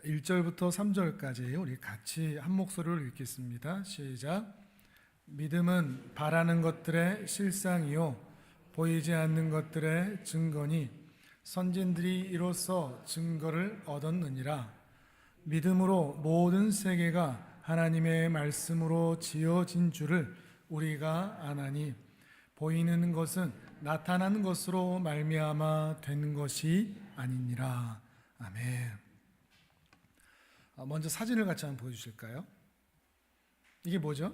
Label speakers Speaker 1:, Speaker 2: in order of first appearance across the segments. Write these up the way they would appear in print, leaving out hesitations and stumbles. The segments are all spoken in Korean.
Speaker 1: 1절부터 3절까지 우리 같이 한 목소리로 읽겠습니다. 시작. 믿음은 바라는 것들의 실상이요 보이지 않는 것들의 증거니 선진들이 이로써 증거를 얻었느니라. 믿음으로 모든 세계가 하나님의 말씀으로 지어진 줄을 우리가 아나니 보이는 것은 나타난 것으로 말미암아 된 것이 아니니라. 아멘. 먼저 사진을 같이 한번 보여주실까요? 이게 뭐죠?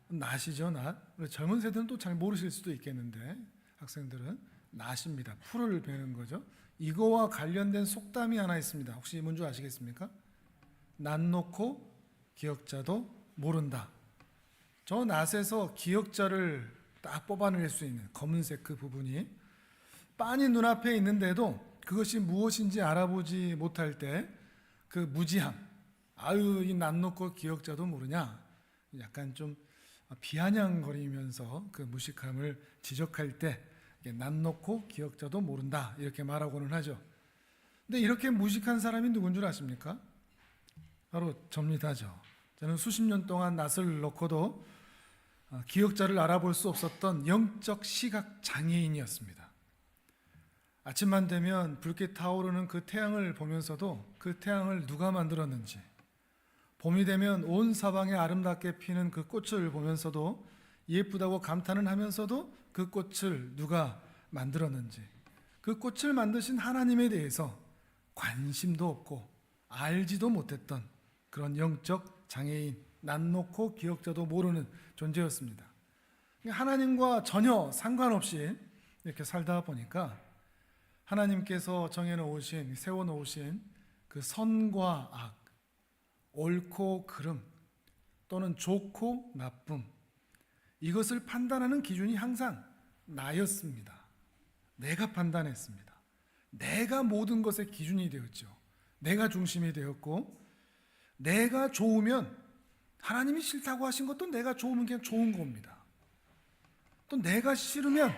Speaker 1: 낫이죠, 낫. 우리 젊은 세대는 또 잘 모르실 수도 있겠는데 학생들은 낫입니다. 풀을 베는 거죠. 이거와 관련된 속담이 하나 있습니다. 혹시 뭔지 아시겠습니까? 낫 놓고 기역자도 모른다. 저 낫에서 기역자를 딱 뽑아낼 수 있는 검은색 그 부분이 빤히 눈앞에 있는데도 그것이 무엇인지 알아보지 못할 때 그 무지함, 아유 이 낫 놓고 기역자도 모르냐, 약간 좀 비아냥거리면서 그 무식함을 지적할 때 낫 놓고 기역자도 모른다 이렇게 말하고는 하죠. 근데 이렇게 무식한 사람이 누군 줄 아십니까? 바로 접니다. 저는 수십 년 동안 낫을 놓고도 기역자를 알아볼 수 없었던 영적 시각 장애인이었습니다. 아침만 되면 붉게 타오르는 그 태양을 보면서도 그 태양을 누가 만들었는지, 봄이 되면 온 사방에 아름답게 피는 그 꽃을 보면서도 예쁘다고 감탄을 하면서도 그 꽃을 누가 만들었는지, 그 꽃을 만드신 하나님에 대해서 관심도 없고 알지도 못했던 그런 영적 장애인, 낫 놓고 기역자도 모르는 존재였습니다. 하나님과 전혀 상관없이 이렇게 살다 보니까 하나님께서 정해놓으신, 세워놓으신 그 선과 악, 옳고 그름 또는 좋고 나쁨, 이것을 판단하는 기준이 항상 나였습니다. 내가 판단했습니다. 내가 모든 것의 기준이 되었죠. 내가 중심이 되었고, 내가 좋으면 하나님이 싫다고 하신 것도 내가 좋으면 그냥 좋은 겁니다. 또 내가 싫으면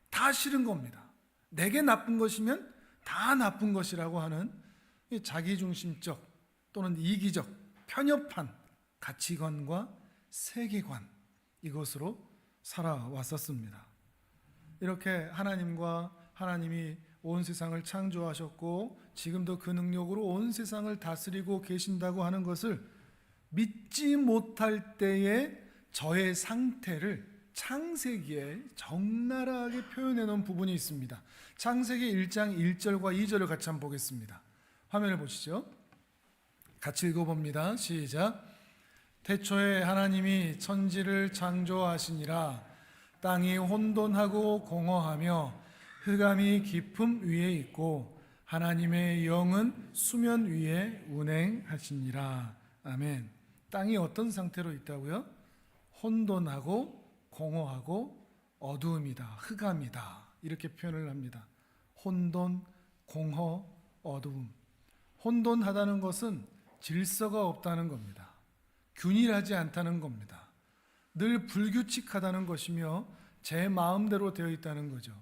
Speaker 1: 다 싫은 겁니다. 내게 나쁜 것이면 다 나쁜 것이라고 하는 자기중심적 또는 이기적 편협한 가치관과 세계관, 이것으로 살아왔었습니다. 이렇게 하나님이 온 세상을 창조하셨고 지금도 그 능력으로 온 세상을 다스리고 계신다고 하는 것을 믿지 못할 때의 저의 상태를 창세기에 적나라하게 표현해 놓은 부분이 있습니다. 창세기 1장 1절과 2절을 같이 한번 보겠습니다. 화면을 보시죠. 같이 읽어봅니다. 시작. 태초에 하나님이 천지를 창조하시니라. 땅이 혼돈하고 공허하며 흑암이 깊음 위에 있고 하나님의 영은 수면 위에 운행하시니라. 아멘. 땅이 어떤 상태로 있다고요? 혼돈하고 공허하고 어두움이다, 흑암이다, 이렇게 표현을 합니다. 혼돈, 공허, 어두움. 혼돈하다는 것은 질서가 없다는 겁니다. 균일하지 않다는 겁니다. 늘 불규칙하다는 것이며 제 마음대로 되어 있다는 거죠.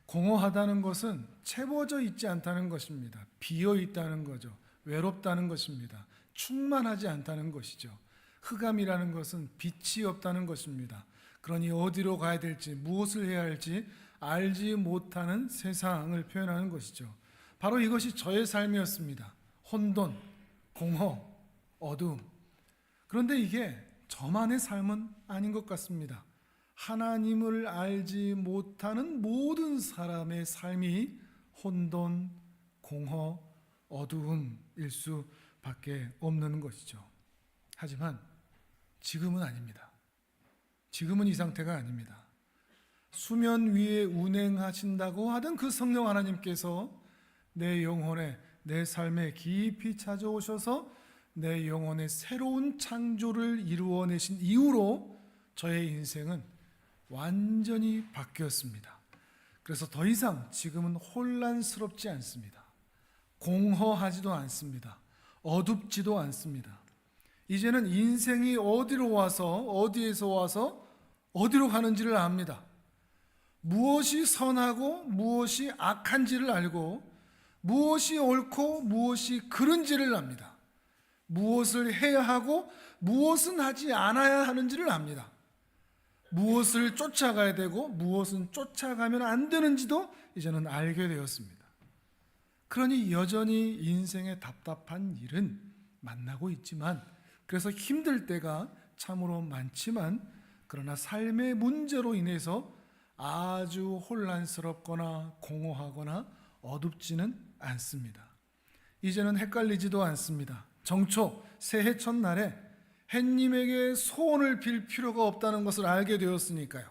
Speaker 1: 공허하다는 것은 채워져 있지 않다는 것입니다. 비어 있다는 거죠. 외롭다는 것입니다. 충만하지 않다는 것이죠. 흑암이라는 것은 빛이 없다는 것입니다. 그러니 어디로 가야 될지, 무엇을 해야 할지 알지 못하는 세상을 표현하는 것이죠. 바로 이것이 저의 삶이었습니다. 혼돈, 공허, 어두움. 그런데 이게 저만의 삶은 아닌 것 같습니다. 하나님을 알지 못하는 모든 사람의 삶이 혼돈, 공허, 어두움일 수밖에 없는 것이죠. 하지만 지금은 아닙니다. 지금은 이 상태가 아닙니다. 수면 위에 운행하신다고 하던 그 성령 하나님께서 내 영혼에, 내 삶에 깊이 찾아오셔서 내 영혼의 새로운 창조를 이루어내신 이후로 저의 인생은 완전히 바뀌었습니다. 그래서 더 이상 지금은 혼란스럽지 않습니다. 공허하지도 않습니다. 어둡지도 않습니다. 이제는 인생이 어디에서 와서 어디로 가는지를 압니다. 무엇이 선하고 무엇이 악한지를 알고 무엇이 옳고 무엇이 그른지를 압니다. 무엇을 해야 하고 무엇은 하지 않아야 하는지를 압니다. 무엇을 쫓아가야 되고 무엇은 쫓아가면 안 되는지도 이제는 알게 되었습니다. 그러니 여전히 인생의 답답한 일은 만나고 있지만, 그래서 힘들 때가 참으로 많지만, 그러나 삶의 문제로 인해서 아주 혼란스럽거나 공허하거나 어둡지는 않습니다. 이제는 헷갈리지도 않습니다. 정초 새해 첫날에 햇님에게 소원을 빌 필요가 없다는 것을 알게 되었으니까요.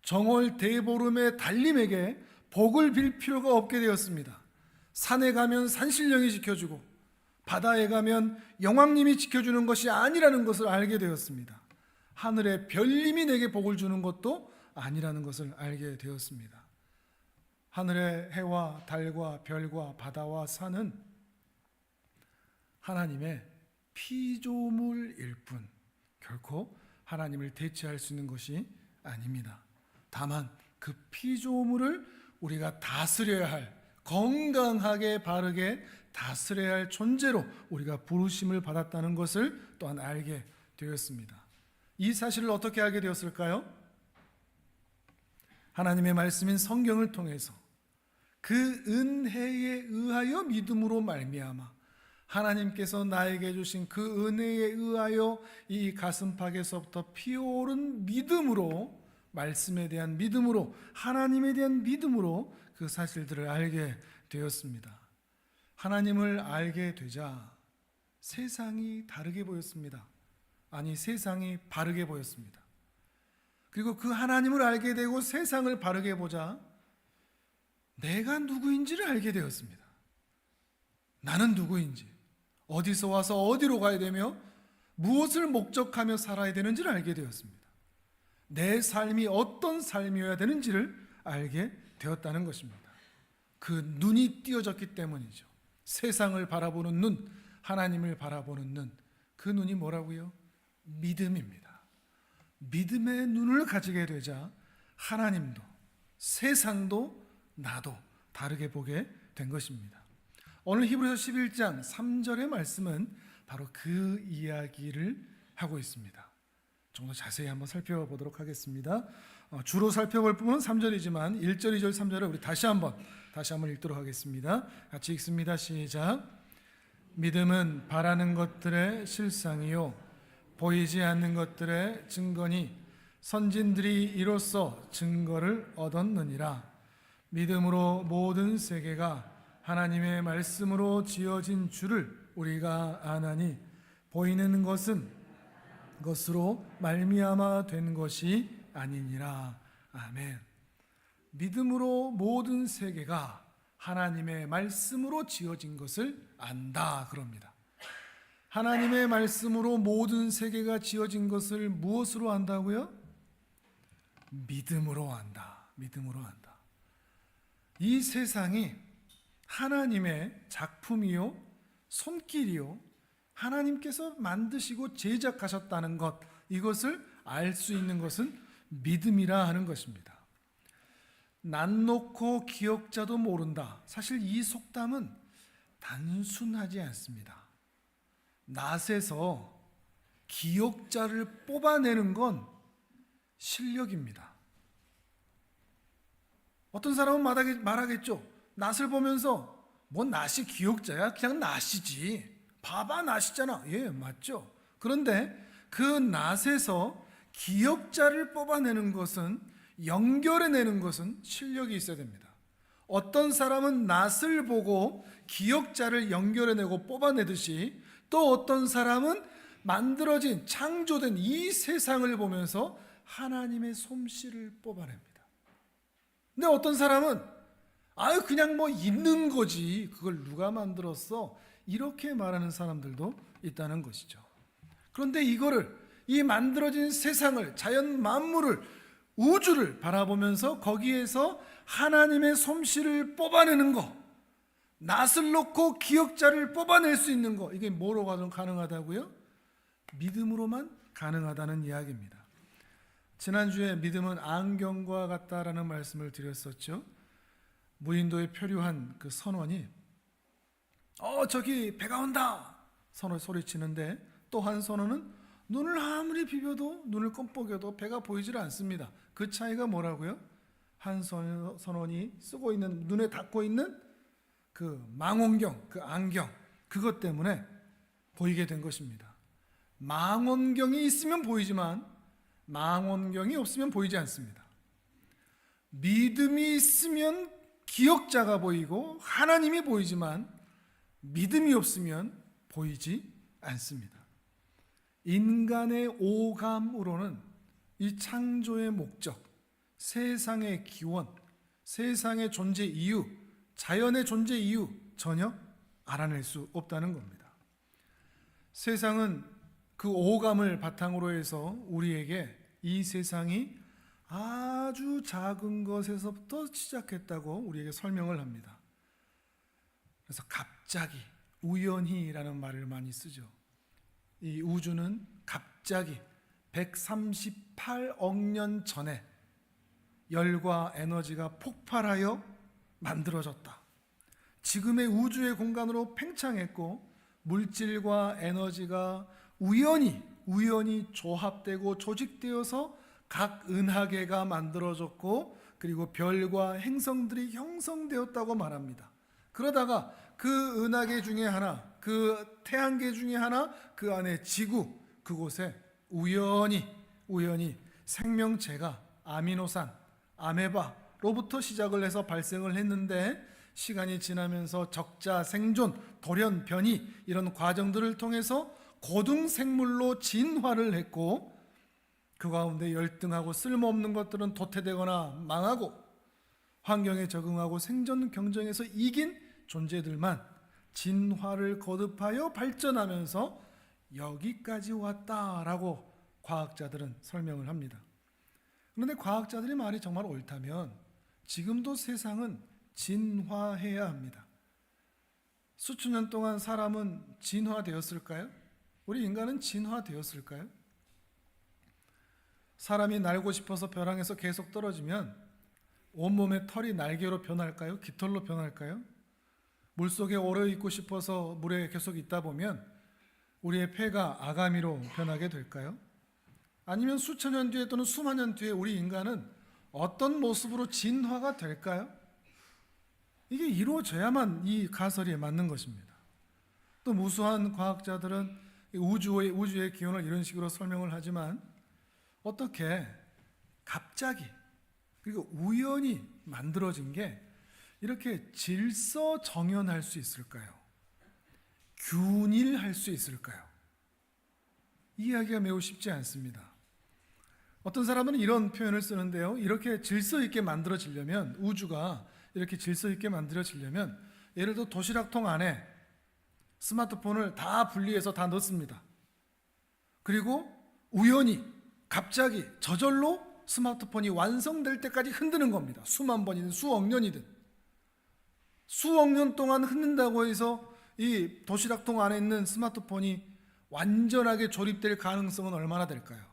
Speaker 1: 정월 대보름의 달님에게 복을 빌 필요가 없게 되었습니다. 산에 가면 산신령이 지켜주고 바다에 가면 영왕님이 지켜주는 것이 아니라는 것을 알게 되었습니다. 하늘의 별님이 내게 복을 주는 것도 아니라는 것을 알게 되었습니다. 하늘의 해와 달과 별과 바다와 산은 하나님의 피조물일 뿐 결코 하나님을 대체할 수 있는 것이 아닙니다. 다만 그 피조물을 우리가 다스려야 할, 건강하게 바르게 다스려야 할 존재로 우리가 부르심을 받았다는 것을 또한 알게 되었습니다. 이 사실을 어떻게 알게 되었을까요? 하나님의 말씀인 성경을 통해서 그 은혜에 의하여 믿음으로 말미암아 하나님께서 나에게 주신 그 은혜에 의하여 이 가슴팍에서부터 피어오른 믿음으로, 말씀에 대한 믿음으로, 하나님에 대한 믿음으로 그 사실들을 알게 되었습니다. 하나님을 알게 되자 세상이 다르게 보였습니다. 아니, 세상이 바르게 보였습니다. 그리고 그 하나님을 알게 되고 세상을 바르게 보자 내가 누구인지를 알게 되었습니다. 나는 누구인지, 어디서 와서 어디로 가야 되며 무엇을 목적하며 살아야 되는지를 알게 되었습니다. 내 삶이 어떤 삶이어야 되는지를 알게 되었다는 것입니다. 그 눈이 띄어졌기 때문이죠. 세상을 바라보는 눈, 하나님을 바라보는 눈, 그 눈이 뭐라고요? 믿음입니다. 믿음의 눈을 가지게 되자 하나님도 세상도 나도 다르게 보게 된 것입니다. 오늘 히브리서 11장 3절의 말씀은 바로 그 이야기를 하고 있습니다. 좀 더 자세히 한번 살펴보도록 하겠습니다. 주로 살펴볼 부분은 3절이지만 1절, 2절, 3절을 우리 다시 한번 읽도록 하겠습니다. 같이 읽습니다. 시작. 믿음은 바라는 것들의 실상이요 보이지 않는 것들의 증거니 선진들이 이로써 증거를 얻었느니라. 믿음으로 모든 세계가 하나님의 말씀으로 지어진 줄을 우리가 아나니 보이는 것은 것으로 말미암아 된 것이 아니니라. 아멘. 믿음으로 모든 세계가 하나님의 말씀으로 지어진 것을 안다 그럽니다. 하나님의 말씀으로 모든 세계가 지어진 것을 무엇으로 안다고요? 믿음으로 안다. 믿음으로 안다. 이 세상이 하나님의 작품이요 손길이요 하나님께서 만드시고 제작하셨다는 것, 이것을 알 수 있는 것은 믿음이라 하는 것입니다. 난 놓고 기억자도 모른다. 사실 이 속담은 단순하지 않습니다. 낫에서 기억자를 뽑아내는 건 실력입니다. 어떤 사람은 말하겠죠. 낫을 보면서 뭔 낫이 기억자야? 그냥 낫이지. 봐봐 낫이잖아. 예, 맞죠. 그런데 그 낫에서 기억자를 뽑아내는 것은, 연결해내는 것은 실력이 있어야 됩니다. 어떤 사람은 낫을 보고 기억자를 연결해내고 뽑아내듯이 또 어떤 사람은 만들어진, 창조된 이 세상을 보면서 하나님의 솜씨를 뽑아냅니다. 근데 어떤 사람은 그냥 뭐 있는 거지, 그걸 누가 만들었어, 이렇게 말하는 사람들도 있다는 것이죠. 그런데 이 만들어진 세상을, 자연 만물을, 우주를 바라보면서 거기에서 하나님의 솜씨를 뽑아내는 것, 낫을 놓고 기억자를 뽑아낼 수 있는 것, 이게 뭐로 가능하다고요? 믿음으로만 가능하다는 이야기입니다. 지난주에 믿음은 안경과 같다라는 말씀을 드렸었죠. 무인도에 표류한 그 선원이 저기 배가 온다 소리치는데, 또 한 선원은 눈을 아무리 비벼도, 눈을 껌뻑여도 배가 보이질 않습니다. 그 차이가 뭐라고요? 한 선원이 쓰고 있는, 눈에 닿고 있는 그 망원경, 그 안경, 그것 때문에 보이게 된 것입니다. 망원경이 있으면 보이지만 망원경이 없으면 보이지 않습니다. 믿음이 있으면 기억자가 보이고 하나님이 보이지만 믿음이 없으면 보이지 않습니다. 인간의 오감으로는 이 창조의 목적, 세상의 기원, 세상의 존재 이유, 자연의 존재 이유 전혀 알아낼 수 없다는 겁니다. 세상은 그 오감을 바탕으로 해서 우리에게 이 세상이 아주 작은 것에서부터 시작했다고 우리에게 설명을 합니다. 그래서 갑자기, 우연히라는 말을 많이 쓰죠. 이 우주는 갑자기 138억 년 전에 열과 에너지가 폭발하여 만들어졌다. 지금의 우주의 공간으로 팽창했고 물질과 에너지가 우연히 조합되고 조직되어서 각 은하계가 만들어졌고, 그리고 별과 행성들이 형성되었다고 말합니다. 그러다가 그 은하계 중에 하나, 그 태양계 중에 하나, 그 안에 지구, 그곳에 우연히 생명체가 아미노산, 아메바로부터 시작을 해서 발생을 했는데, 시간이 지나면서 적자, 생존, 돌연, 변이 이런 과정들을 통해서 고등생물로 진화를 했고, 그 가운데 열등하고 쓸모없는 것들은 도태되거나 망하고, 환경에 적응하고 생존 경쟁에서 이긴 존재들만 진화를 거듭하여 발전하면서 여기까지 왔다라고 과학자들은 설명을 합니다. 그런데 과학자들의 말이 정말 옳다면 지금도 세상은 진화해야 합니다. 수천 년 동안 사람은 진화되었을까요? 우리 인간은 진화되었을까요? 사람이 날고 싶어서 벼랑에서 계속 떨어지면 온몸의 털이 날개로 변할까요? 깃털로 변할까요? 물속에 오래 있고 싶어서 물에 계속 있다 보면 우리의 폐가 아가미로 변하게 될까요? 아니면 수천 년 뒤에 또는 수만 년 뒤에 우리 인간은 어떤 모습으로 진화가 될까요? 이게 이루어져야만 이 가설이 맞는 것입니다. 또 무수한 과학자들은 우주의 기원을 이런 식으로 설명을 하지만, 어떻게 갑자기 그리고 우연히 만들어진 게 이렇게 질서정연할 수 있을까요? 균일할 수 있을까요? 이해하기가 매우 쉽지 않습니다. 어떤 사람은 이런 표현을 쓰는데요, 이렇게 질서 있게 만들어지려면, 우주가 이렇게 질서 있게 만들어지려면, 예를 들어 도시락통 안에 스마트폰을 다 분리해서 다 넣습니다. 그리고 우연히 갑자기 저절로 스마트폰이 완성될 때까지 흔드는 겁니다. 수만 번이든 수억 년이든. 수억 년 동안 흔든다고 해서 이 도시락통 안에 있는 스마트폰이 완전하게 조립될 가능성은 얼마나 될까요?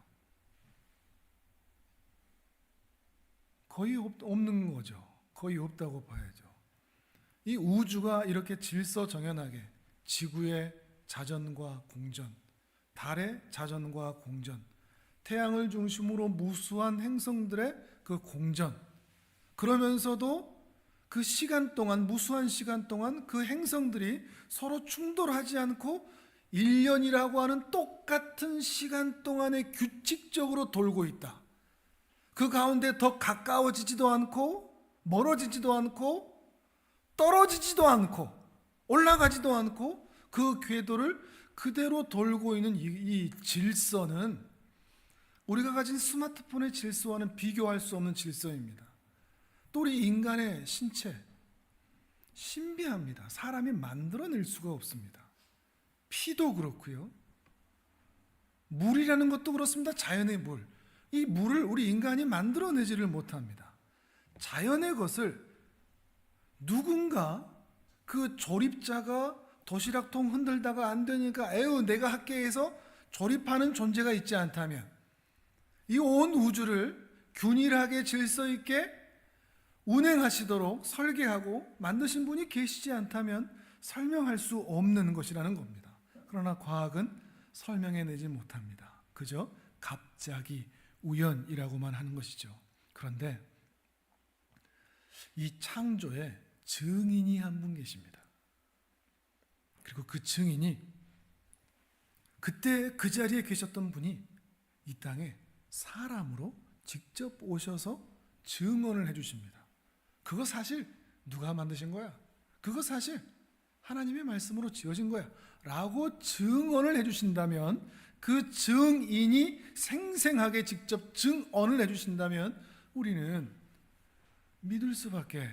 Speaker 1: 거의 없는 거죠. 거의 없다고 봐야죠. 이 우주가 이렇게 질서정연하게 지구의 자전과 공전, 달의 자전과 공전, 태양을 중심으로 무수한 행성들의 그 공전, 그러면서도 그 시간 동안, 무수한 시간 동안 그 행성들이 서로 충돌하지 않고 1년이라고 하는 똑같은 시간 동안에 규칙적으로 돌고 있다. 그 가운데 더 가까워지지도 않고 멀어지지도 않고 떨어지지도 않고 올라가지도 않고 그 궤도를 그대로 돌고 있는 이 질서는 우리가 가진 스마트폰의 질서와는 비교할 수 없는 질서입니다. 또 우리 인간의 신체, 신비합니다. 사람이 만들어낼 수가 없습니다. 피도 그렇고요, 물이라는 것도 그렇습니다. 자연의 물, 이 물을 우리 인간이 만들어내지를 못합니다. 자연의 것을 누군가, 그 조립자가 도시락통 흔들다가 안 되니까 에휴 내가 할게 해서 조립하는 존재가 있지 않다면, 이 온 우주를 균일하게 질서 있게 운행하시도록 설계하고 만드신 분이 계시지 않다면 설명할 수 없는 것이라는 겁니다. 그러나 과학은 설명해내지 못합니다. 그저 갑자기 우연이라고만 하는 것이죠. 그런데 이 창조에 증인이 한 분 계십니다. 그리고 그 증인이 그때 그 자리에 계셨던 분이 이 땅에 사람으로 직접 오셔서 증언을 해주십니다. 그거 사실 누가 만드신 거야? 그거 사실 하나님의 말씀으로 지어진 거야 라고 증언을 해주신다면, 그 증인이 생생하게 직접 증언을 해주신다면 우리는 믿을 수밖에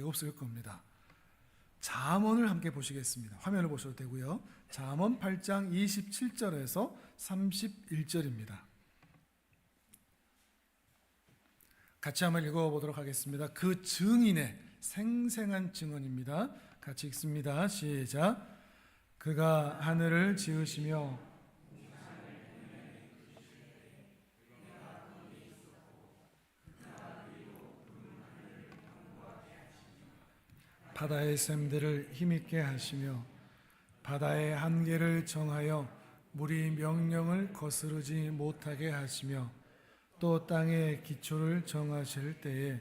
Speaker 1: 없을 겁니다. 잠언을 함께 보시겠습니다. 화면을 보셔도 되고요. 잠언 8장 27절에서 31절입니다. 같이 한번 읽어보도록 하겠습니다. 그 증인의 생생한 증언입니다. 같이 읽습니다. 시작. 그가 하늘을 지으시며 바다의 샘들을 힘있게 하시며 바다의 한계를 정하여 물이 명령을 거스르지 못하게 하시며 또 땅의 기초를 정하실 때에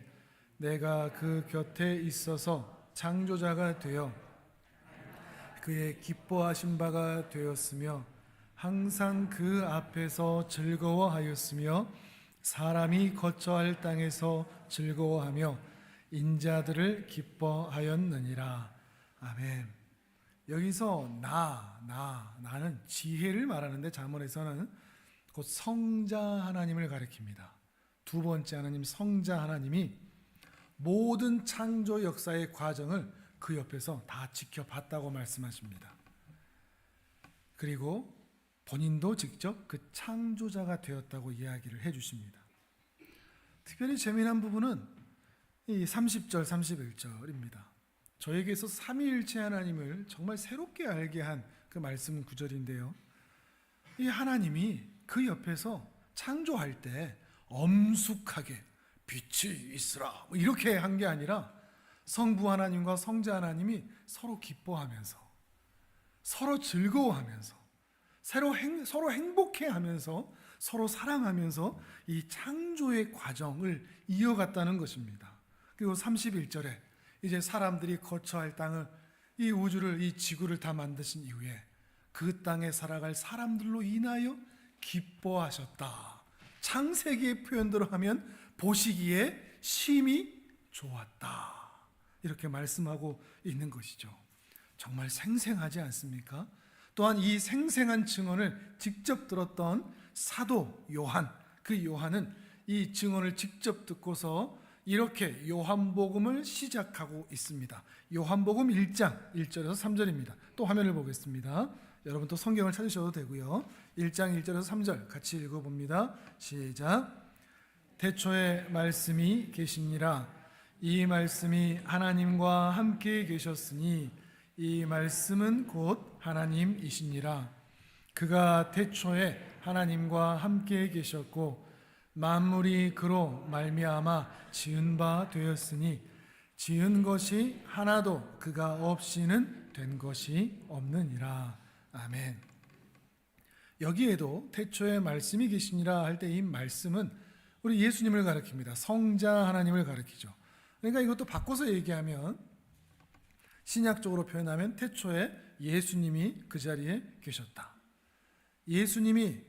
Speaker 1: 내가 그 곁에 있어서 창조자가 되어 그의 기뻐하신 바가 되었으며 항상 그 앞에서 즐거워하였으며 사람이 거처할 땅에서 즐거워하며 인자들을 기뻐하였느니라. 아멘. 여기서 나는 지혜를 말하는데 잠언에서는 곧 성자 하나님을 가리킵니다. 두 번째 하나님 성자 하나님이 모든 창조 역사의 과정을 그 옆에서 다 지켜봤다고 말씀하십니다. 그리고 본인도 직접 그 창조자가 되었다고 이야기를 해주십니다. 특별히 재미난 부분은 이 30절, 31절입니다. 저에게서 삼위일체 하나님을 정말 새롭게 알게 한 그 말씀 구절인데요. 이 하나님이 그 옆에서 창조할 때 엄숙하게 빛이 있으라 이렇게 한 게 아니라 성부 하나님과 성자 하나님이 서로 기뻐하면서 서로 즐거워하면서 서로 행복해하면서 서로 사랑하면서 이 창조의 과정을 이어갔다는 것입니다. 그리고 31절에 이제 사람들이 거처할 땅을, 이 우주를, 이 지구를 다 만드신 이후에 그 땅에 살아갈 사람들로 인하여 기뻐하셨다. 창세기의 표현대로 하면 보시기에 심히 좋았다. 이렇게 말씀하고 있는 것이죠. 정말 생생하지 않습니까? 또한 이 생생한 증언을 직접 들었던 사도 요한, 그 요한은 이 증언을 직접 듣고서 이렇게 요한복음을 시작하고 있습니다. 요한복음 1장 1절에서 3절입니다. 또 화면을 보겠습니다. 여러분 또 성경을 찾으셔도 되고요. 1장 1절에서 3절 같이 읽어봅니다. 시작. 태초에 말씀이 계시니라. 이 말씀이 하나님과 함께 계셨으니 이 말씀은 곧 하나님이시니라. 그가 태초에 하나님과 함께 계셨고 만물이 그로 말미암아 지은 바 되었으니 지은 것이 하나도 그가 없이는 된 것이 없느니라. 아멘. 여기에도 태초에 말씀이 계시니라 할 때 이 말씀은 우리 예수님을 가리킵니다. 성자 하나님을 가리키죠. 그러니까 이것도 바꿔서 얘기하면, 신약적으로 표현하면 태초에 예수님이 그 자리에 계셨다. 예수님이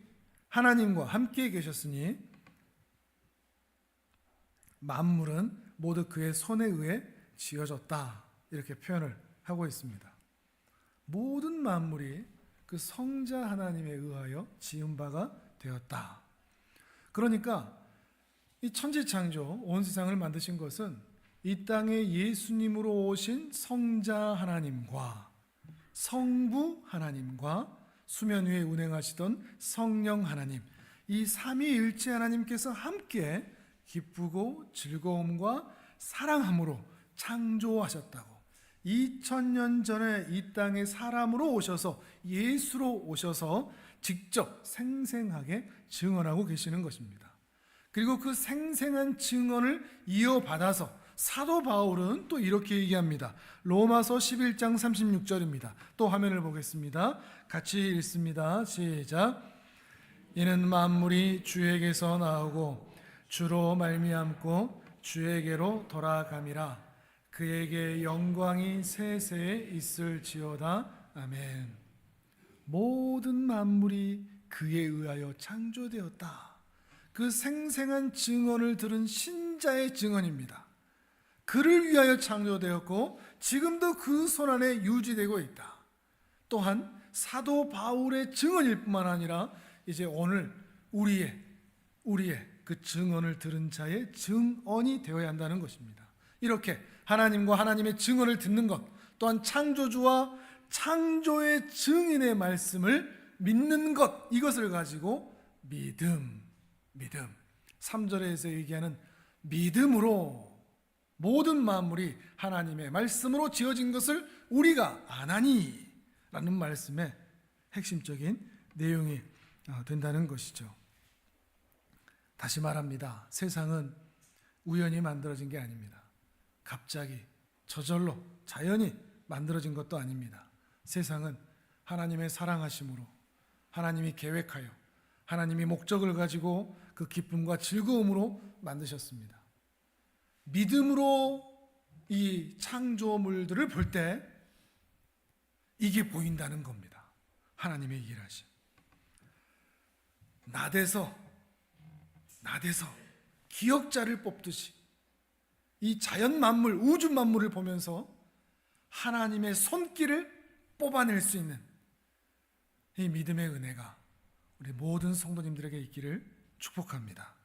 Speaker 1: 하나님과 함께 계셨으니 만물은 모두 그의 손에 의해 지어졌다. 이렇게 표현을 하고 있습니다. 모든 만물이 그 성자 하나님에 의하여 지은 바가 되었다. 그러니까 이 천지창조 온 세상을 만드신 것은 이 땅에 예수님으로 오신 성자 하나님과 성부 하나님과 수면 위에 운행하시던 성령 하나님, 이 삼위일체 하나님께서 함께 기쁘고 즐거움과 사랑함으로 창조하셨다고, 2000년 전에 이 땅에 사람으로 오셔서 예수로 오셔서 직접 생생하게 증언하고 계시는 것입니다. 그리고 그 생생한 증언을 이어받아서 사도 바울은 또 이렇게 얘기합니다. 로마서 11장 36절입니다. 또 화면을 보겠습니다. 같이 읽습니다. 시작. 이는 만물이 주에게서 나오고 주로 말미암고 주에게로 돌아감이라. 그에게 영광이 세세에 있을지어다. 아멘. 모든 만물이 그에 의하여 창조되었다. 그 생생한 증언을 들은 신자의 증언입니다. 그를 위하여 창조되었고 지금도 그 손안에 유지되고 있다. 또한 사도 바울의 증언일 뿐만 아니라 이제 오늘 우리의 그 증언을 들은 자의 증언이 되어야 한다는 것입니다. 이렇게 하나님과 하나님의 증언을 듣는 것, 또한 창조주와 창조의 증인의 말씀을 믿는 것, 이것을 가지고 믿음 3절에서 얘기하는 믿음으로 모든 만물이 하나님의 말씀으로 지어진 것을 우리가 아나니 라는 말씀의 핵심적인 내용이 된다는 것이죠. 다시 말합니다. 세상은 우연히 만들어진 게 아닙니다. 갑자기 저절로 자연히 만들어진 것도 아닙니다. 세상은 하나님의 사랑하심으로 하나님이 계획하여 하나님이 목적을 가지고 그 기쁨과 즐거움으로 만드셨습니다. 믿음으로 이 창조물들을 볼 때 이게 보인다는 겁니다. 하나님의 일하심. 나대서 기역자를 뽑듯이 이 자연 만물, 우주 만물을 보면서 하나님의 손길을 뽑아낼 수 있는 이 믿음의 은혜가 우리 모든 성도님들에게 있기를 축복합니다.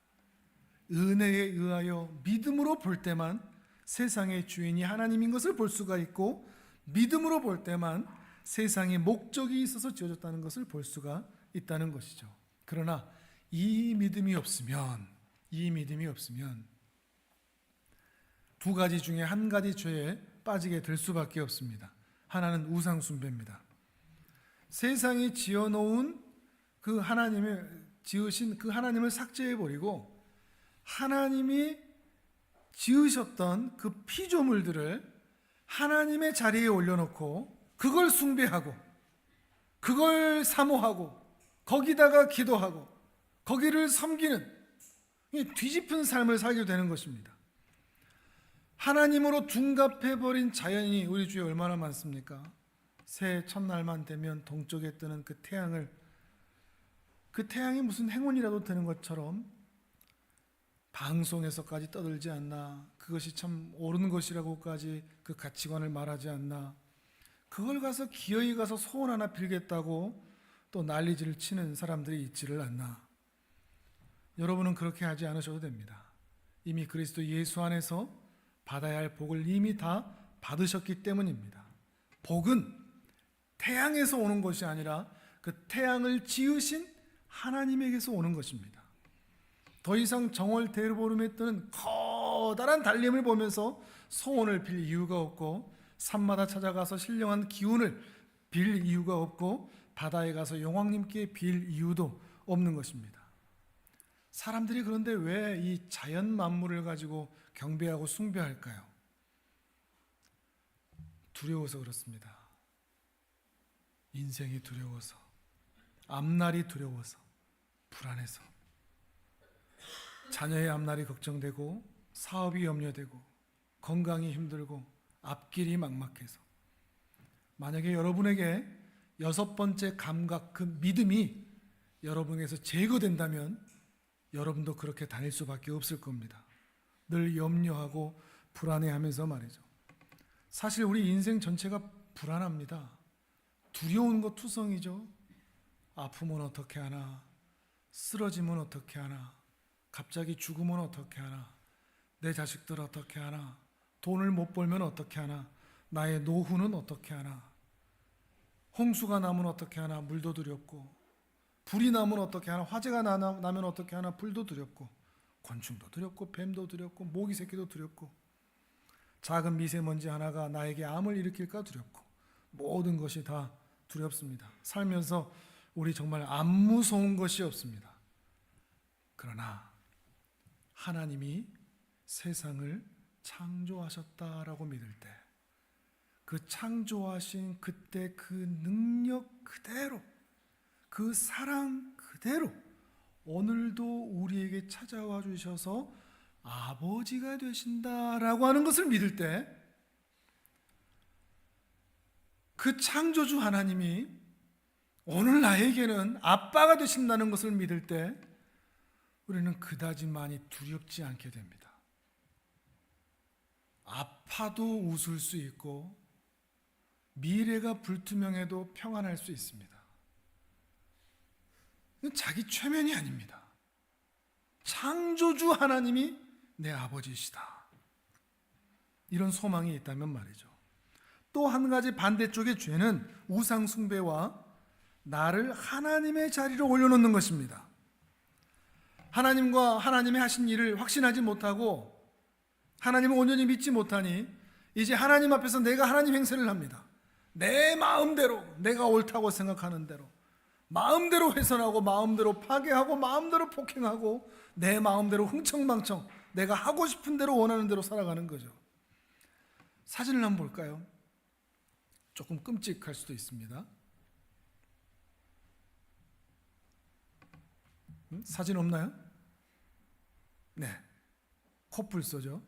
Speaker 1: 은혜에 의하여 믿음으로 볼 때만 세상의 주인이 하나님인 것을 볼 수가 있고, 믿음으로 볼 때만 세상에 목적이 있어서 지어졌다는 것을 볼 수가 있다는 것이죠. 그러나 이 믿음이 없으면 두 가지 중에 한 가지 죄에 빠지게 될 수밖에 없습니다. 하나는 우상 숭배입니다. 세상이 지어놓은 그 하나님의 지으신 그 하나님을 삭제해 버리고 하나님이 지으셨던 그 피조물들을 하나님의 자리에 올려놓고 그걸 숭배하고 그걸 사모하고 거기다가 기도하고 거기를 섬기는 뒤집은 삶을 살게 되는 것입니다. 하나님으로 둔갑해버린 자연이 우리 주위에 얼마나 많습니까? 새해 첫날만 되면 동쪽에 뜨는 그 태양이 무슨 행운이라도 되는 것처럼 방송에서까지 떠들지 않나, 그것이 참 옳은 것이라고까지 그 가치관을 말하지 않나, 그걸 가서 기어이 가서 소원 하나 빌겠다고 또 난리질을 치는 사람들이 있지를 않나. 여러분은 그렇게 하지 않으셔도 됩니다. 이미 그리스도 예수 안에서 받아야 할 복을 이미 다 받으셨기 때문입니다. 복은 태양에서 오는 것이 아니라 그 태양을 지으신 하나님에게서 오는 것입니다. 더 이상 정월 대보름에 뜨는 커다란 달림을 보면서 소원을 빌 이유가 없고, 산마다 찾아가서 신령한 기운을 빌 이유가 없고, 바다에 가서 용왕님께 빌 이유도 없는 것입니다. 사람들이 그런데 왜 이 자연 만물을 가지고 경배하고 숭배할까요? 두려워서 그렇습니다. 인생이 두려워서, 앞날이 두려워서, 불안해서, 자녀의 앞날이 걱정되고, 사업이 염려되고, 건강이 힘들고, 앞길이 막막해서. 만약에 여러분에게 6번째 감각, 그 믿음이 여러분에게서 제거된다면 여러분도 그렇게 다닐 수밖에 없을 겁니다. 늘 염려하고 불안해하면서 말이죠. 사실 우리 인생 전체가 불안합니다. 두려운 것 투성이죠. 아프면 어떻게 하나, 쓰러지면 어떻게 하나, 갑자기 죽으면 어떻게 하나, 내 자식들 어떻게 하나, 돈을 못 벌면 어떻게 하나, 나의 노후는 어떻게 하나, 홍수가 나면 어떻게 하나, 물도 두렵고, 불이 나면 어떻게 하나, 화재가 나면 어떻게 하나, 불도 두렵고, 곤충도 두렵고, 뱀도 두렵고, 모기 새끼도 두렵고, 작은 미세먼지 하나가 나에게 암을 일으킬까 두렵고, 모든 것이 다 두렵습니다. 살면서 우리 정말 안 무서운 것이 없습니다. 그러나 하나님이 세상을 창조하셨다라고 믿을 때, 그 창조하신 그때 그 능력 그대로, 그 사랑 그대로 오늘도 우리에게 찾아와 주셔서 아버지가 되신다라고 하는 것을 믿을 때, 그 창조주 하나님이 오늘 나에게는 아빠가 되신다는 것을 믿을 때 우리는 그다지 많이 두렵지 않게 됩니다. 아파도 웃을 수 있고 미래가 불투명해도 평안할 수 있습니다. 이건 자기 최면이 아닙니다. 창조주 하나님이 내 아버지시다. 이런 소망이 있다면 말이죠. 또 한 가지 반대쪽의 죄는 우상 숭배와 나를 하나님의 자리로 올려놓는 것입니다. 하나님과 하나님의 하신 일을 확신하지 못하고 하나님을 온전히 믿지 못하니 이제 하나님 앞에서 내가 하나님 행세를 합니다. 내 마음대로, 내가 옳다고 생각하는 대로 마음대로 훼손하고 마음대로 파괴하고 마음대로 폭행하고 내 마음대로 흥청망청 내가 하고 싶은 대로 원하는 대로 살아가는 거죠. 사진을 한번 볼까요? 조금 끔찍할 수도 있습니다. 사진 없나요? 네, 코뿔소죠.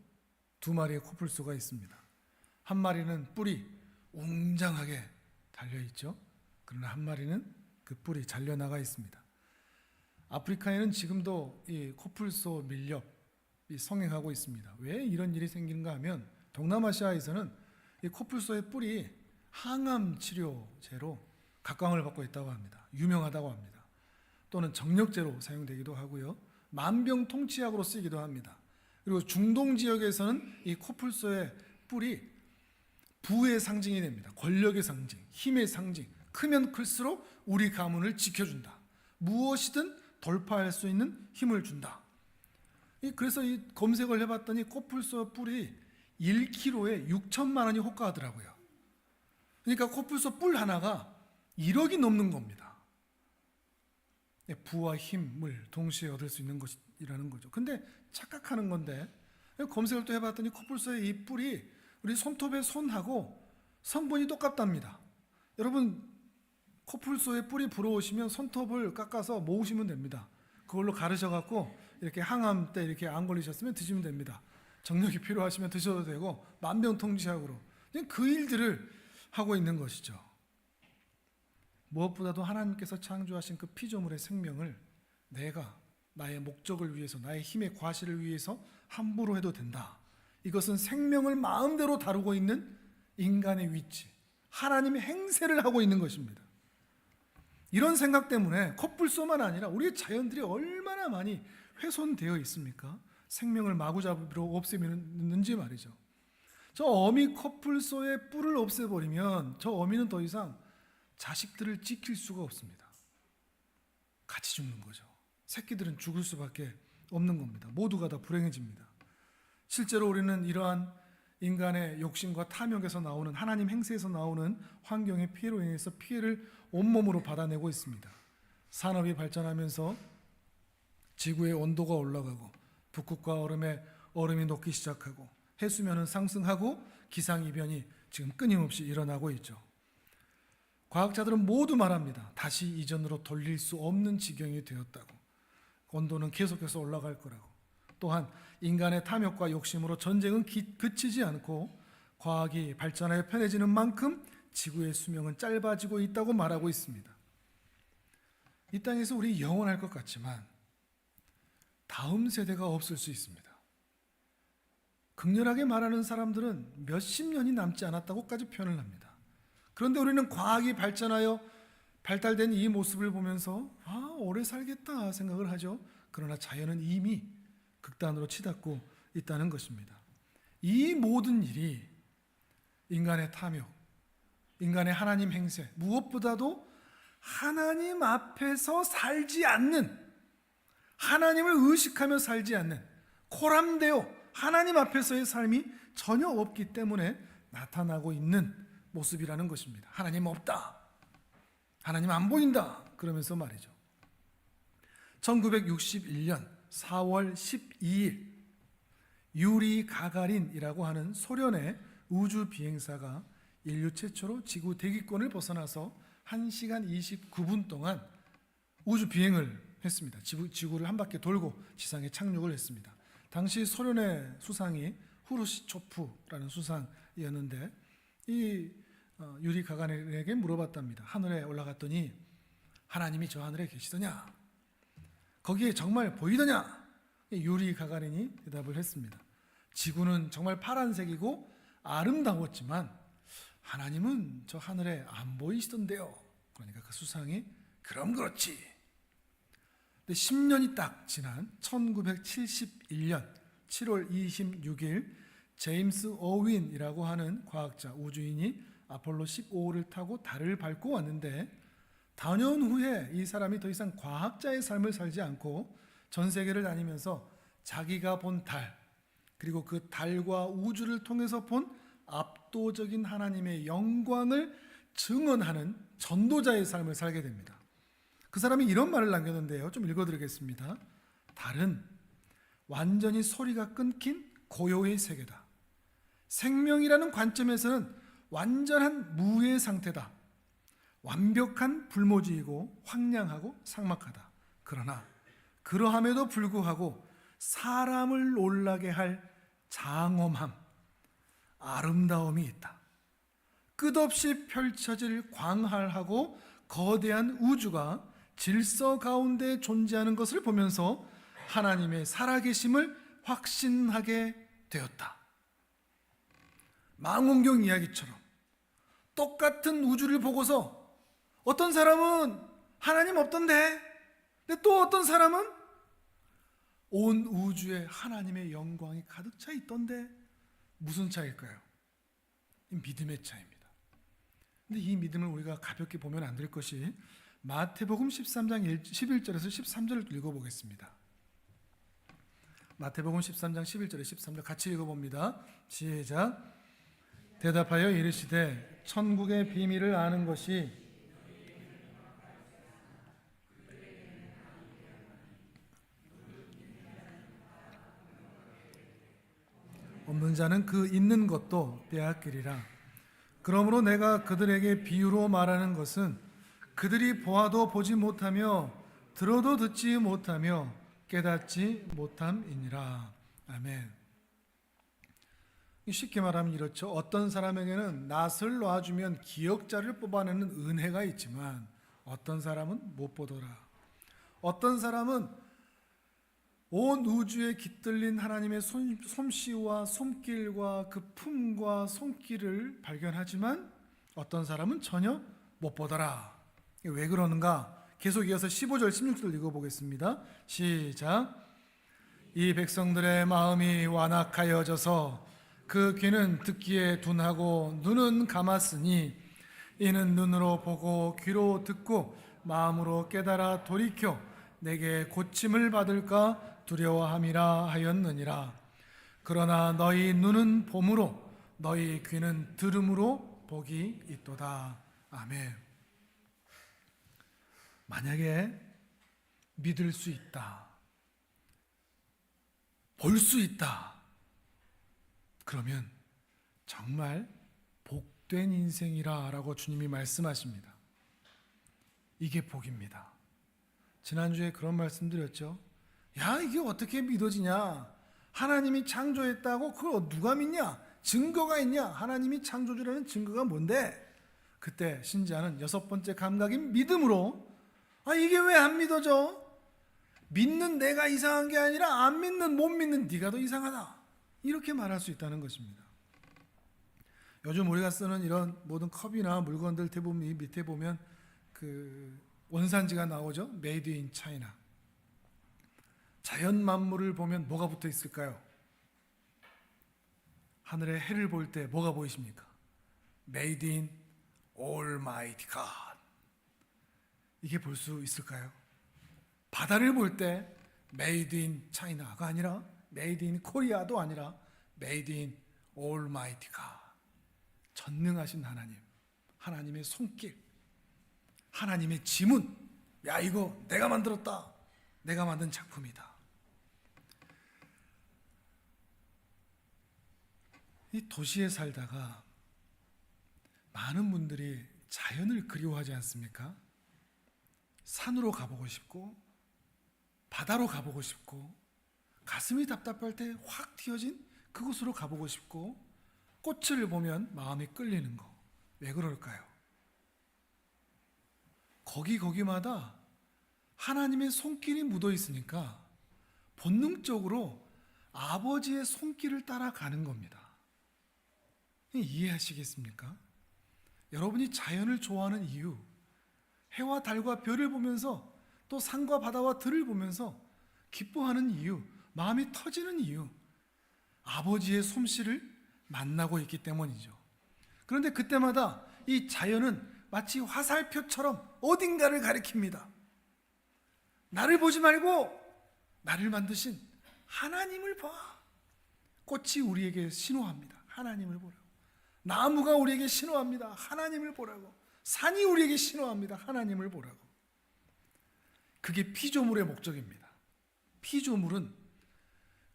Speaker 1: 두 마리의 코뿔소가 있습니다. 한 마리는 뿔이 웅장하게 달려있죠. 그러나 한 마리는 그 뿔이 잘려나가 있습니다. 아프리카에는 지금도 이 코뿔소 밀렵이 성행하고 있습니다. 왜 이런 일이 생기는가 하면 동남아시아에서는 이 코뿔소의 뿔이 항암 치료제로 각광을 받고 있다고 합니다. 유명하다고 합니다. 또는 정력제로 사용되기도 하고요. 만병통치약으로 쓰이기도 합니다. 그리고 중동 지역에서는 이 코뿔소의 뿔이 부의 상징이 됩니다. 권력의 상징, 힘의 상징. 크면 클수록 우리 가문을 지켜준다. 무엇이든 돌파할 수 있는 힘을 준다. 그래서 이 검색을 해봤더니 코뿔소 뿔이 1kg에 6천만 원이 호가하더라고요. 그러니까 코뿔소 뿔 하나가 1억이 넘는 겁니다. 부와 힘을 동시에 얻을 수 있는 것이라는 거죠. 근데 착각하는 건데 검색을 또 해봤더니 코뿔소의 이 뿔이 우리 손톱의 손하고 성분이 똑같답니다. 여러분 코뿔소의 뿔이 부러우시면 손톱을 깎아서 모으시면 됩니다. 그걸로 가르셔갖고 이렇게 항암 때 이렇게 안 걸리셨으면 드시면 됩니다. 정력이 필요하시면 드셔도 되고 만병통치약으로 그 일들을 하고 있는 것이죠. 무엇보다도 하나님께서 창조하신 그 피조물의 생명을 내가 나의 목적을 위해서, 나의 힘의 과실을 위해서 함부로 해도 된다. 이것은 생명을 마음대로 다루고 있는 인간의 위치, 하나님의 행세를 하고 있는 것입니다. 이런 생각 때문에 코뿔소만 아니라 우리의 자연들이 얼마나 많이 훼손되어 있습니까? 생명을 마구잡이로 없애는지 말이죠. 저 어미 코뿔소의 뿔을 없애버리면 저 어미는 더 이상 자식들을 지킬 수가 없습니다. 같이 죽는 거죠. 새끼들은 죽을 수밖에 없는 겁니다. 모두가 다 불행해집니다. 실제로 우리는 이러한 인간의 욕심과 탐욕에서 나오는, 하나님 행세에서 나오는 환경의 피해로 인해서 피해를 온몸으로 받아내고 있습니다. 산업이 발전하면서 지구의 온도가 올라가고 북극과 얼음이 녹기 시작하고 해수면은 상승하고 기상이변이 지금 끊임없이 일어나고 있죠. 과학자들은 모두 말합니다. 다시 이전으로 돌릴 수 없는 지경이 되었다고. 온도는 계속해서 올라갈 거라고. 또한 인간의 탐욕과 욕심으로 전쟁은 그치지 않고 과학이 발전하여 편해지는 만큼 지구의 수명은 짧아지고 있다고 말하고 있습니다. 이 땅에서 우리 영원할 것 같지만 다음 세대가 없을 수 있습니다. 극렬하게 말하는 사람들은 몇십 년이 남지 않았다고까지 표현을 합니다. 그런데 우리는 과학이 발전하여 발달된 이 모습을 보면서 오래 살겠다 생각을 하죠. 그러나 자연은 이미 극단으로 치닫고 있다는 것입니다. 이 모든 일이 인간의 탐욕, 인간의 하나님 행세, 무엇보다도 하나님 앞에서 살지 않는, 하나님을 의식하며 살지 않는, 코람데오 하나님 앞에서의 삶이 전혀 없기 때문에 나타나고 있는 모습이라는 것입니다. 하나님 없다, 하나님 안 보인다 그러면서 말이죠. 1961년 4월 12일 유리 가가린이라고 하는 소련의 우주 비행사가 인류 최초로 지구 대기권을 벗어나서 1시간 29분 동안 우주 비행을 했습니다. 지구를 한 바퀴 돌고 지상에 착륙을 했습니다. 당시 소련의 수상이 후르시초프라는 수상이었는데 이 유리 가가린에게 물어봤답니다. 하늘에 올라갔더니 하나님이 저 하늘에 계시더냐? 거기에 정말 보이더냐? 유리 가가린이 대답을 했습니다. 지구는 정말 파란색이고 아름다웠지만 하나님은 저 하늘에 안 보이시던데요. 그러니까 그 수상이 그럼 그렇지. 근데 10년이 딱 지난 1971년 7월 26일 제임스 어윈이라고 하는 과학자 우주인이 아폴로 15호를 타고 달을 밟고 왔는데 단연 후에 이 사람이 더 이상 과학자의 삶을 살지 않고 전 세계를 다니면서 자기가 본 달, 그리고 그 달과 우주를 통해서 본 압도적인 하나님의 영광을 증언하는 전도자의 삶을 살게 됩니다. 그 사람이 이런 말을 남겼는데요. 좀 읽어드리겠습니다. 달은 완전히 소리가 끊긴 고요의 세계다. 생명이라는 관점에서는 완전한 무의 상태다. 완벽한 불모지이고 황량하고 삭막하다. 그러나 그러함에도 불구하고 사람을 놀라게 할 장엄함, 아름다움이 있다. 끝없이 펼쳐질 광활하고 거대한 우주가 질서 가운데 존재하는 것을 보면서 하나님의 살아계심을 확신하게 되었다. 망원경 이야기처럼 똑같은 우주를 보고서 어떤 사람은 하나님 없던데, 근데 또 어떤 사람은 온 우주에 하나님의 영광이 가득 차 있던데 무슨 차이일까요? 이 믿음의 차이입니다. 근데 이 믿음을 우리가 가볍게 보면 안 될 것이 마태복음 13장 11절에서 13절을 읽어보겠습니다. 마태복음 13장 11절에 13절 같이 읽어봅니다. 시작. 대답하여 이르시되 천국의 비밀을 아는 것이 없는 자는 그 있는 것도 빼앗기리라. 그러므로 내가 그들에게 비유로 말하는 것은 그들이 보아도 보지 못하며 들어도 듣지 못하며 깨닫지 못함이니라. 아멘. 쉽게 말하면 이렇죠. 어떤 사람에게는 낫을 놔주면 기역자를 뽑아내는 은혜가 있지만 어떤 사람은 못 보더라. 어떤 사람은 온 우주에 깃들린 하나님의 솜씨와 손길과 그 품과 손길을 발견하지만 어떤 사람은 전혀 못 보더라. 왜 그러는가? 계속 이어서 15절 16절 읽어보겠습니다. 시작. 이 백성들의 마음이 완악하여져서 그 귀는 듣기에 둔하고 눈은 감았으니 이는 눈으로 보고 귀로 듣고 마음으로 깨달아 돌이켜 내게 고침을 받을까 두려워함이라 하였느니라. 그러나 너희 눈은 봄으로 너희 귀는 들음으로 복이 있도다. 아멘. 만약에 믿을 수 있다, 볼 수 있다, 그러면 정말 복된 인생이라 라고 주님이 말씀하십니다. 이게 복입니다. 지난주에 그런 말씀 드렸죠. 야, 이게 어떻게 믿어지냐? 하나님이 창조했다고 그걸 누가 믿냐? 증거가 있냐? 하나님이 창조주라는 증거가 뭔데? 그때 신자는 6번째 감각인 믿음으로 이게 왜 안 믿어져? 믿는 내가 이상한 게 아니라 안 믿는 못 믿는 네가 더 이상하다. 이렇게 말할 수 있다는 것입니다. 요즘 우리가 쓰는 이런 모든 컵이나 물건들 대부분 밑에 보면 그 원산지가 나오죠. Made in China. 자연 만물을 보면 뭐가 붙어 있을까요? 하늘의 해를 볼 때 뭐가 보이십니까? Made in Almighty God. 이게 볼 수 있을까요? 바다를 볼 때 Made in China가 아니라 Made in Korea도 아니라 Made in Almighty God. 전능하신 하나님, 하나님의 손길, 하나님의 지문. 야, 이거 내가 만들었다. 내가 만든 작품이다. 이 도시에 살다가 많은 분들이 자연을 그리워하지 않습니까? 산으로 가보고 싶고 바다로 가보고 싶고 가슴이 답답할 때 확 튀어진 그곳으로 가보고 싶고 꽃을 보면 마음이 끌리는 거. 왜 그럴까요? 거기마다 하나님의 손길이 묻어 있으니까 본능적으로 아버지의 손길을 따라가는 겁니다. 이해하시겠습니까? 여러분이 자연을 좋아하는 이유, 해와 달과 별을 보면서 또 산과 바다와 들을 보면서 기뻐하는 이유, 마음이 터지는 이유, 아버지의 솜씨를 만나고 있기 때문이죠. 그런데 그때마다 이 자연은 마치 화살표처럼 어딘가를 가리킵니다. 나를 보지 말고 나를 만드신 하나님을 봐. 꽃이 우리에게 신호합니다. 하나님을 보라고. 나무가 우리에게 신호합니다. 하나님을 보라고. 산이 우리에게 신호합니다. 하나님을 보라고. 그게 피조물의 목적입니다. 피조물은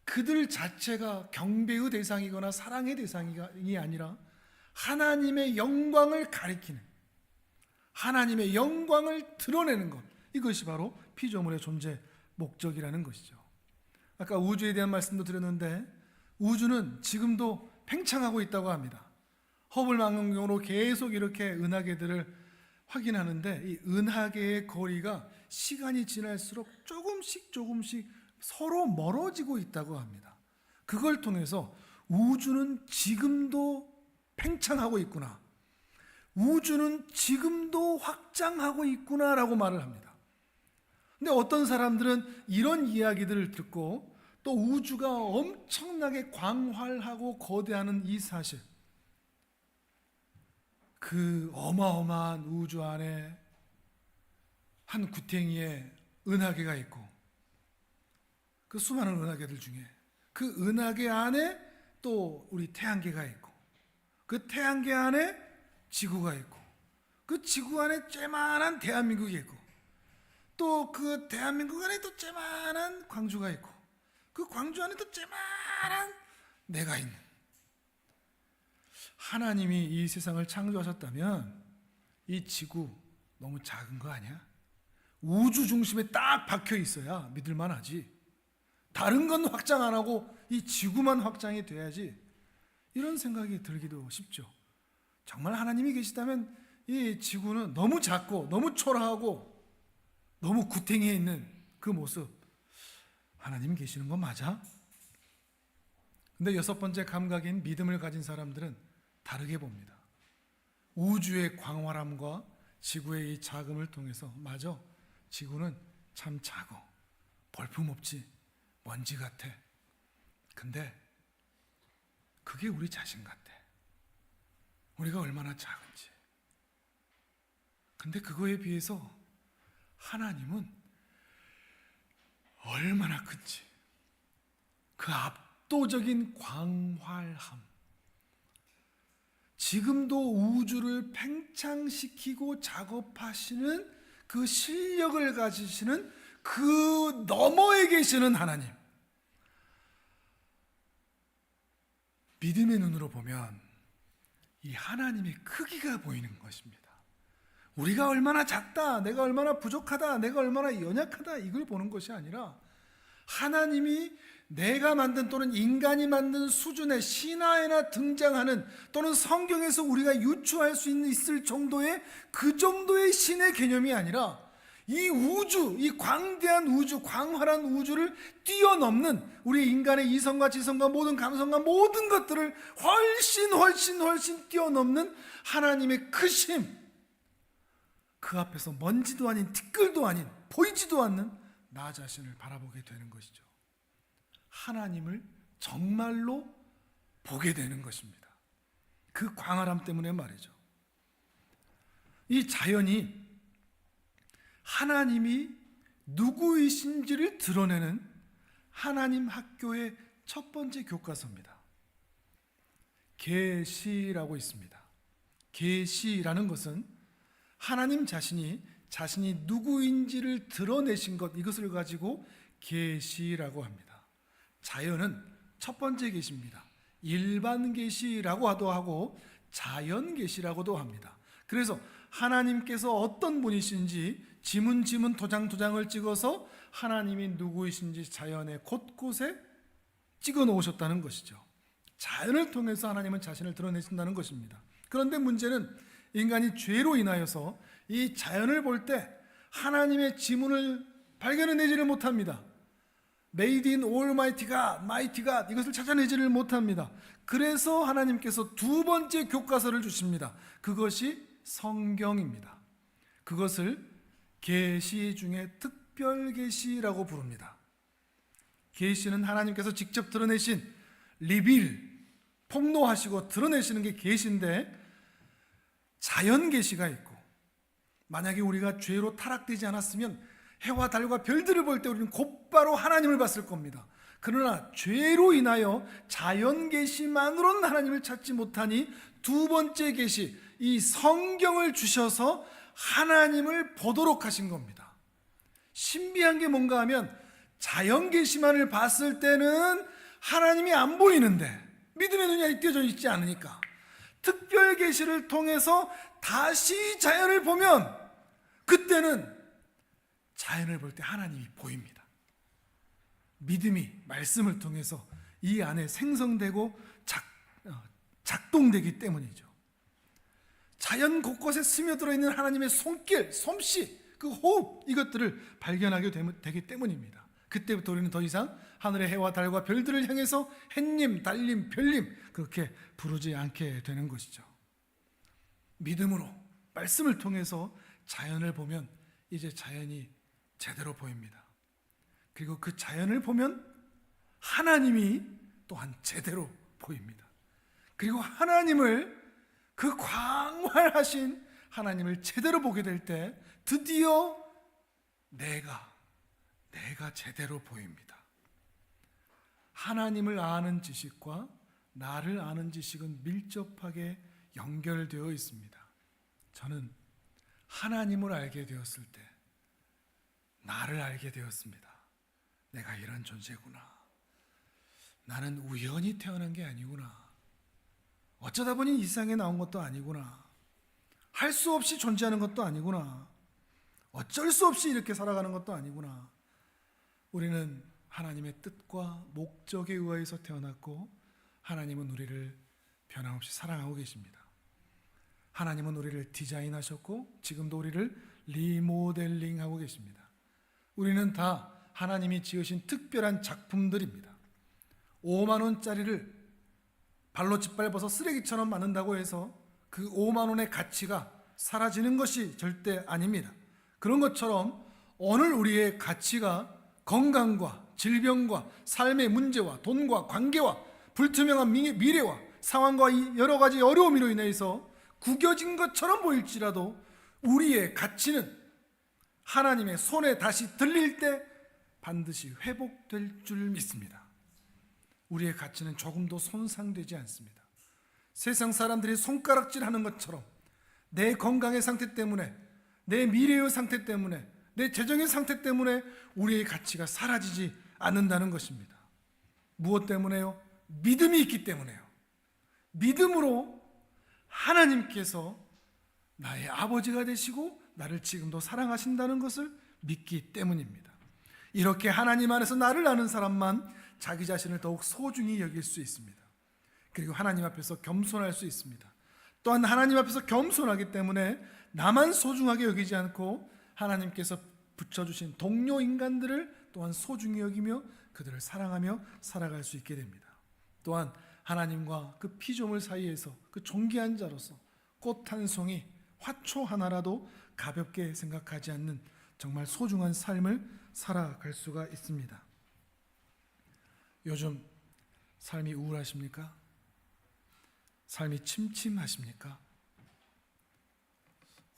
Speaker 1: 그들 자체가 경배의 대상이거나 사랑의 대상이 아니라 하나님의 영광을 가리키는, 하나님의 영광을 드러내는 것, 이것이 바로 피조물의 존재 목적이라는 것이죠. 아까 우주에 대한 말씀도 드렸는데 우주는 지금도 팽창하고 있다고 합니다. 허블 망원경으로 계속 이렇게 은하계들을 확인하는데 이 은하계의 거리가 시간이 지날수록 조금씩 서로 멀어지고 있다고 합니다. 그걸 통해서 우주는 지금도 팽창하고 있구나, 우주는 지금도 확장하고 있구나라고 말을 합니다. 근데 어떤 사람들은 이런 이야기들을 듣고 또 우주가 엄청나게 광활하고 거대한 이 사실, 그 어마어마한 우주 안에 한 구탱이에 은하계가 있고 그 수많은 은하계들 중에 그 은하계 안에 또 우리 태양계가 있고 그 태양계 안에 지구가 있고 그 지구 안에 쬐만한 대한민국이 있고 또 그 대한민국 안에 또 쬐만한 광주가 있고 그 광주 안에 또 쬐만한 내가 있는, 하나님이 이 세상을 창조하셨다면 이 지구 너무 작은 거 아니야? 우주 중심에 딱 박혀 있어야 믿을만 하지. 다른 건 확장 안 하고 이 지구만 확장이 돼야지. 이런 생각이 들기도 쉽죠. 정말 하나님이 계시다면 이 지구는 너무 작고 너무 초라하고 너무 구탱이에 있는 그 모습, 하나님 계시는 건 맞아? 근데 여섯 번째 감각인 믿음을 가진 사람들은 다르게 봅니다. 우주의 광활함과 지구의 이 작음을 통해서 맞아, 지구는 참 작어, 볼품없지, 먼지 같아. 근데 그게 우리 자신 같아. 우리가 얼마나 작은지. 근데 그거에 비해서 하나님은 얼마나 큰지, 그 압도적인 광활함, 지금도 우주를 팽창시키고 작업하시는 그 실력을 가지시는 그 너머에 계시는 하나님, 믿음의 눈으로 보면 이 하나님의 크기가 보이는 것입니다. 우리가 얼마나 작다, 내가 얼마나 부족하다, 내가 얼마나 연약하다, 이걸 보는 것이 아니라 하나님이 내가 만든 또는 인간이 만든 수준의 신화에나 등장하는 또는 성경에서 우리가 유추할 수 있을 정도의 그 정도의 신의 개념이 아니라 이 우주, 이 광대한 우주, 광활한 우주를 뛰어넘는 우리 인간의 이성과 지성과 모든 감성과 모든 것들을 훨씬 뛰어넘는 하나님의 크심, 그 앞에서 먼지도 아닌 티끌도 아닌 보이지도 않는 나 자신을 바라보게 되는 것이죠. 하나님을 정말로 보게 되는 것입니다. 그 광활함 때문에 말이죠. 이 자연이 하나님이 누구이신지를 드러내는 하나님 학교의 첫 번째 교과서입니다. 계시라고 있습니다. 계시라는 것은 하나님 자신이 누구인지를 드러내신 것, 이것을 가지고 계시라고 합니다. 자연은 첫 번째 계시입니다. 일반 계시라고 하고 자연 계시라고도 합니다. 그래서 하나님께서 어떤 분이신지 지문 도장을 찍어서 하나님이 누구이신지 자연의 곳곳에 찍어 놓으셨다는 것이죠. 자연을 통해서 하나님은 자신을 드러내신다는 것입니다. 그런데 문제는 인간이 죄로 인하여서 이 자연을 볼 때 하나님의 지문을 발견해내지를 못합니다. Made in Almighty God, Mighty God, 이것을 찾아내지를 못합니다. 그래서 하나님께서 두 번째 교과서를 주십니다. 그것이 성경입니다. 그것을 계시 중에 특별 계시라고 부릅니다. 계시는 하나님께서 직접 드러내신 리빌, 폭로하시고 드러내시는 게 계시인데, 자연 계시가 있고, 만약에 우리가 죄로 타락되지 않았으면 해와 달과 별들을 볼 때 우리는 곧바로 하나님을 봤을 겁니다. 그러나 죄로 인하여 자연 계시만으로는 하나님을 찾지 못하니 두 번째 계시, 이 성경을 주셔서 하나님을 보도록 하신 겁니다. 신비한 게 뭔가 하면 자연 계시만을 봤을 때는 하나님이 안 보이는데 믿음의 눈이 띄어져 있지 않으니까 특별 계시를 통해서 다시 자연을 보면 그때는 자연을 볼 때 하나님이 보입니다. 믿음이 말씀을 통해서 이 안에 생성되고 작동되기 때문이죠. 자연 곳곳에 스며들어 있는 하나님의 손길, 솜씨, 그 호흡, 이것들을 발견하게 되기 때문입니다. 그때부터 우리는 더 이상 하늘의 해와 달과 별들을 향해서 햇님, 달님, 별님 그렇게 부르지 않게 되는 것이죠. 믿음으로 말씀을 통해서 자연을 보면 이제 자연이 제대로 보입니다. 그리고 그 자연을 보면 하나님이 또한 제대로 보입니다. 그리고 하나님을, 그 광활하신 하나님을 제대로 보게 될 때 드디어 내가 제대로 보입니다. 하나님을 아는 지식과 나를 아는 지식은 밀접하게 연결되어 있습니다. 저는 하나님을 알게 되었을 때 나를 알게 되었습니다. 내가 이런 존재구나. 나는 우연히 태어난 게 아니구나. 어쩌다 보니 이 세상에 나온 것도 아니구나. 할 수 없이 존재하는 것도 아니구나. 어쩔 수 없이 이렇게 살아가는 것도 아니구나. 우리는 하나님의 뜻과 목적에 의해서 태어났고 하나님은 우리를 변함없이 사랑하고 계십니다. 하나님은 우리를 디자인하셨고 지금도 우리를 리모델링하고 계십니다. 우리는 다 하나님이 지으신 특별한 작품들입니다. 5만 원짜리를 발로 짓밟아서 쓰레기처럼 만든다고 해서 그 5만 원의 가치가 사라지는 것이 절대 아닙니다. 그런 것처럼 오늘 우리의 가치가 건강과 질병과 삶의 문제와 돈과 관계와 불투명한 미래와 상황과 여러 가지 어려움으로 인해서 구겨진 것처럼 보일지라도 우리의 가치는 하나님의 손에 다시 들릴 때 반드시 회복될 줄 믿습니다. 우리의 가치는 조금도 손상되지 않습니다. 세상 사람들이 손가락질하는 것처럼 내 건강의 상태 때문에, 내 미래의 상태 때문에, 내 재정의 상태 때문에 우리의 가치가 사라지지 않는다는 것입니다. 무엇 때문에요? 믿음이 있기 때문에요. 믿음으로 하나님께서 나의 아버지가 되시고 나를 지금도 사랑하신다는 것을 믿기 때문입니다. 이렇게 하나님 안에서 나를 아는 사람만 자기 자신을 더욱 소중히 여길 수 있습니다. 그리고 하나님 앞에서 겸손할 수 있습니다. 또한 하나님 앞에서 겸손하기 때문에 나만 소중하게 여기지 않고 하나님께서 붙여주신 동료 인간들을 또한 소중히 여기며 그들을 사랑하며 살아갈 수 있게 됩니다. 또한 하나님과 그 피조물 사이에서 그 존귀한 자로서 꽃 한 송이, 화초 하나라도 가볍게 생각하지 않는 정말 소중한 삶을 살아갈 수가 있습니다. 요즘 삶이 우울하십니까? 삶이 침침하십니까?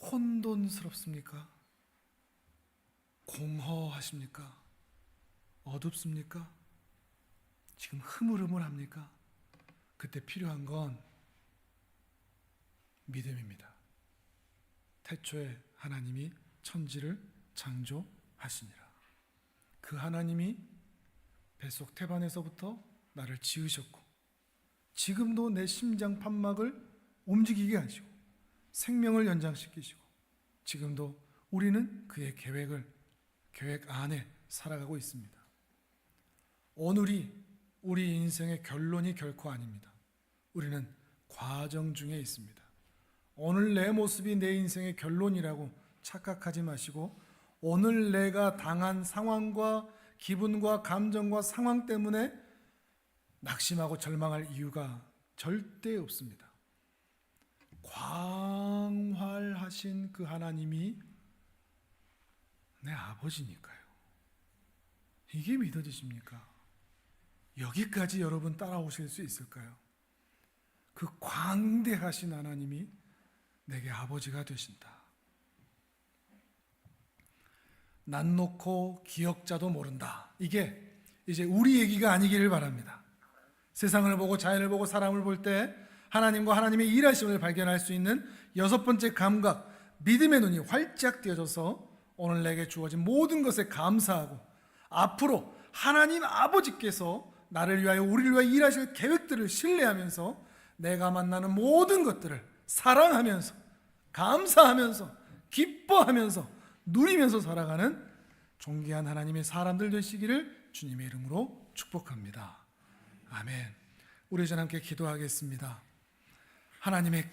Speaker 1: 혼돈스럽습니까? 공허하십니까? 어둡습니까? 지금 흐물흐물합니까? 그때 필요한 건 믿음입니다. 태초에 하나님이 천지를 창조하시니라. 그 하나님이 뱃속 태반에서부터 나를 지으셨고 지금도 내 심장 판막을 움직이게 하시고 생명을 연장시키시고 지금도 우리는 그의 계획 안에 살아가고 있습니다. 오늘이 우리 인생의 결론이 결코 아닙니다. 우리는 과정 중에 있습니다. 오늘 내 모습이 내 인생의 결론이라고 착각하지 마시고 오늘 내가 당한 상황과 기분과 감정과 상황 때문에 낙심하고 절망할 이유가 절대 없습니다. 광활하신 그 하나님이 내 아버지니까요. 이게 믿어지십니까? 여기까지 여러분 따라오실 수 있을까요? 그 광대하신 하나님이 내게 아버지가 되신다. 난 놓고 기억자도 모른다. 이게 이제 우리 얘기가 아니기를 바랍니다. 세상을 보고 자연을 보고 사람을 볼 때 하나님과 하나님의 일하심을 발견할 수 있는 6번째 감각, 믿음의 눈이 활짝 띄어져서 오늘 내게 주어진 모든 것에 감사하고 앞으로 하나님 아버지께서 나를 위하여 우리를 위하여 일하실 계획들을 신뢰하면서 내가 만나는 모든 것들을 사랑하면서 감사하면서 기뻐하면서 누리면서 살아가는 존귀한 하나님의 사람들 되시기를 주님의 이름으로 축복합니다. 아멘. 우리 이제 함께 기도하겠습니다. 하나님의